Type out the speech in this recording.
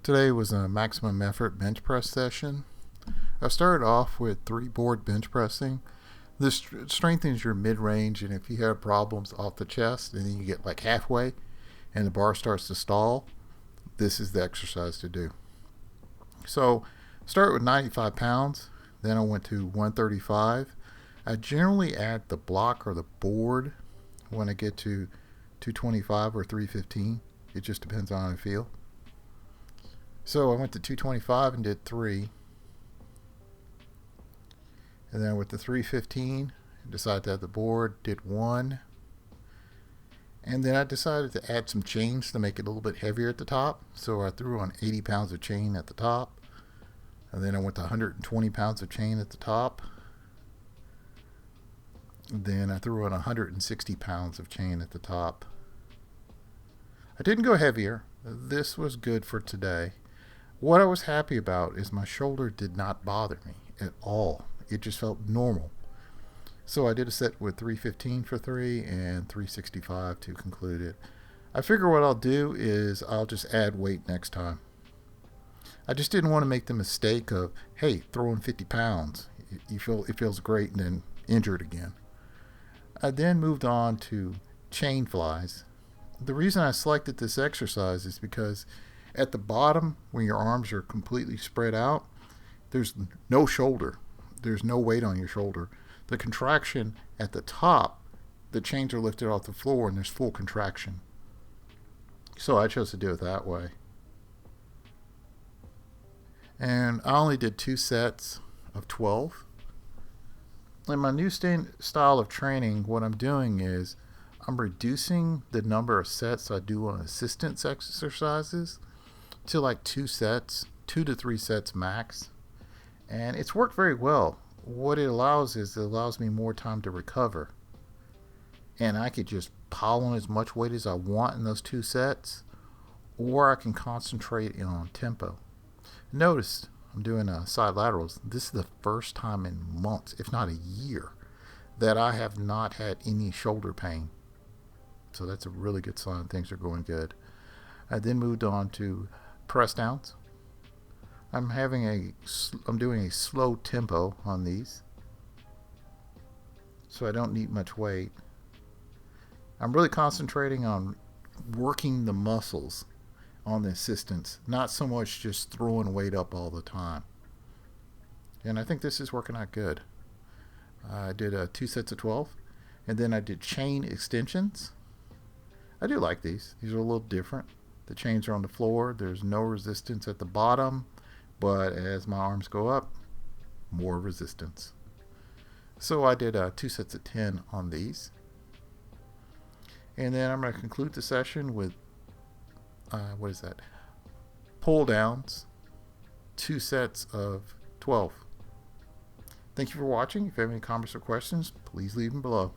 Today was a maximum effort bench press session. I started off with 3 board bench pressing. This strengthens your mid-range, and if you have problems off the chest and then you get like halfway and the bar starts to stall, this is the exercise to do. So start with 95 pounds, then I went to 135. I generally add the block or the board when I get to 225 or 315. It just depends on how I feel. So I went to 225 and did 3. And then with the 315, I decided to have the board, did 1. And then I decided to add some chains to make it a little bit heavier at the top. So I threw on 80 pounds of chain at the top. And then I went to 120 pounds of chain at the top. Then I threw on 160 pounds of chain at the top. I didn't go heavier. This was good for today. What I was happy about is my shoulder did not bother me at all. It just felt normal. So I did a set with 315 for 3 and 365 to conclude it. I figure what I'll do is I'll just add weight next time. I just didn't want to make the mistake of, hey, throwing 50 pounds. It feels great and then injured again. I then moved on to chain flies. The reason I selected this exercise is because at the bottom, when your arms are completely spread out, there's no shoulder. There's no weight on your shoulder. The contraction at the top, the chains are lifted off the floor and there's full contraction. So I chose to do it that way. And I only did 2 sets of 12. In my new style of training, what I'm doing is I'm reducing the number of sets I do on assistance exercises to like 2 sets, 2 to 3 sets max. And it's worked very well. What it allows me more time to recover. And I could just pile on as much weight as I want in those 2 sets, or I can concentrate on tempo. Notice I'm doing side laterals. This is the first time in months, if not a year, that I have not had any shoulder pain. So that's a really good sign. Things are going good. I then moved on to press downs. I'm doing a slow tempo on these, so I don't need much weight. I'm really concentrating on working the muscles on the assistance, not so much just throwing weight up all the time. And I think this is working out good. I did 2 sets of 12, and then I did chain extensions. I do like these. These are a little different. The chains are on the floor. There's no resistance at the bottom, but as my arms go up, more resistance. So I did 2 sets of 10 on these. And then I'm going to conclude the session with, pull-downs, 2 sets of 12. Thank you for watching. If you have any comments or questions, please leave them below.